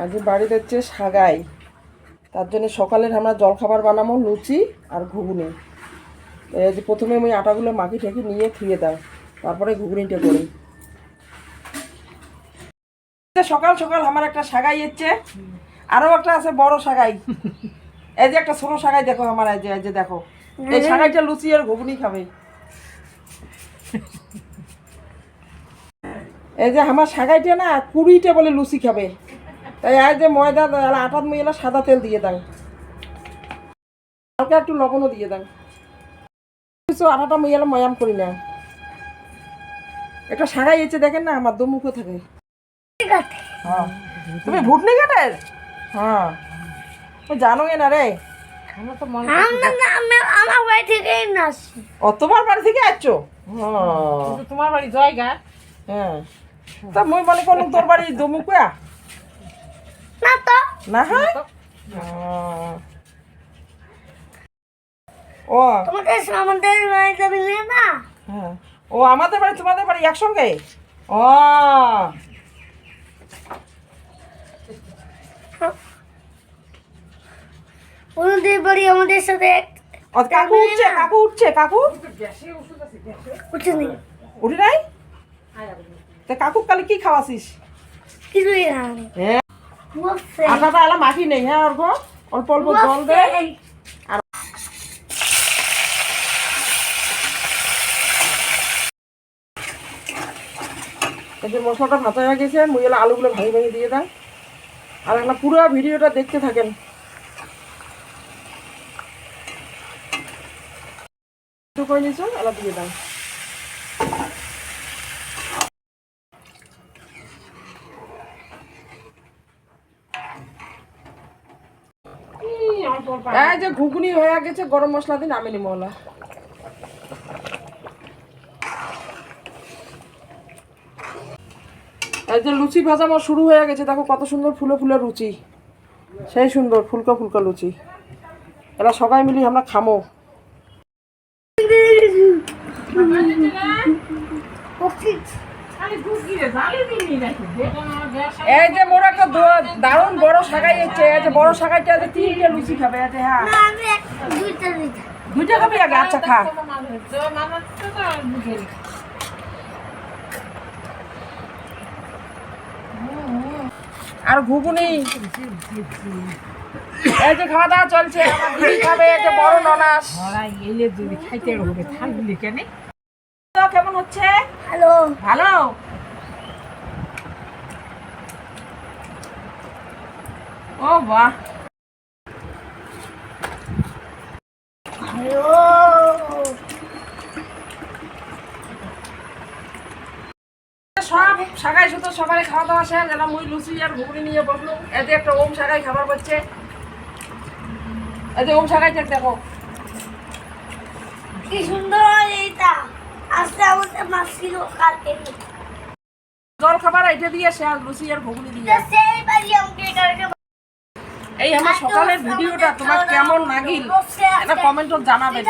আজ বাড়িতে হচ্ছে সাগাই, তার জন্য সকালের আমরা জলখাবার বানাবো লুচি আর ঘুগনি। এই যে প্রথমে আমি আটাগুলো মাখি ঠেকি নিয়ে ধুয়ে দাও, তারপরে ঘুগনিটা করি। সকাল সকাল আমার একটা সাগাই এসছে, আরও একটা আছে বড় সাগাই। এই যে একটা ছোট সাগাই দেখো আমার, এই যে দেখো, এই সাগাইটা লুচি আর ঘুগনি খাবে। এই যে আমার সাগাইটা না 20টা বলে লুচি খাবে, তাই আজ যে ময়দা আটার ময়লা সাদা তেল দিয়ে দাও, হালকা একটু লবণও দিয়ে দাও। কিছু আটাটা ময়লা ময়াম করি না। একটা সাগাই এসে দেখেন না আমার দমুখো থাকে। হ্যাঁ তুমি ভুটনি ঘাটের? হ্যাঁ জানো না রে, আমার বাড়ি থেকে ও তোমার বাড়ি থেকে আসছো? তোমার বাড়ি জয়গা? হ্যাঁ, তা মই মনে করলাম তোর বাড়ি দমুকুয়া। না তো না হয় ও তোমাদের আমাদের বাড়ি যাবি না? হ্যাঁ, ও আমাদের বাড়ি তোমাদের বাড়ি একসঙ্গে। ও ওদের বাড়ি আমাদের সাথে কাকু উঠছে, কাকু উঠছে, কাকু উঠেনি। উঠে নাই? তা কাকু কালে কি খাওয়াছিস? কিছুই না। হ্যাঁ আটাটা এলা মাখি নেই। হ্যাঁ অল্প অল্প অল্প জল দে। আর এদের মশলাটা ভাজা হয়ে গেছে, মুই এলা আলুগুলো ভাঙি ভাঙি দিয়ে দাও। আর একটা পুরো ভিডিওটা দেখতে থাকেন। করে নিয়েছো এলা দিয়ে দাও। এই যে ঘুগনি হয়ে গেছে, গরম মশলা দিয়ে নামিয়ে নিবো। এই যে লুচি ভাজা আমার শুরু হয়ে গেছে, দেখো কত সুন্দর ফুলে ফুলে লুচি, সেই সুন্দর ফুলকা ফুলকা লুচি। এরা সবাই মিলি আমরা খামো। এই যে মোর একটা দারুণ বড় শাকাই হচ্ছে, এই যে বড় শাকাইটা 3টে লুচি খাবে। হ্যাঁ দুইটা খাবি আগে? আচ্ছা খা। আর ঘুগনি এই যে খাওয়া দাওয়া চলছে। আমার দিদি খাবে, এই যে বড় ননাস। এলে যদি খাইতে হবে থাকবি কেন? কেমন হচ্ছে? হ্যালো ভালো। ও বাহ, সব শাকাই শুধু সবাই খাওয়া দাওয়া শেষ। এরা মুই লুচি আর ঘুগনি নিয়ে বসলো। এতে একটা ওম শাকাই খাবার করছে। এতে ওম শাকাই দেখো কি সুন্দর এইটা। আজকে আমাদের মাছ ছিল কালকে। জল খাবার এটা দিয়ে শেষ, লুচি আর ঘুগনি দিয়ে। সেই বাড়ি আমাকে কালকে। এই আমার সকালের ভিডিওটা তোমার কেমন লাগিল এটা কমেন্টত জানাবেন।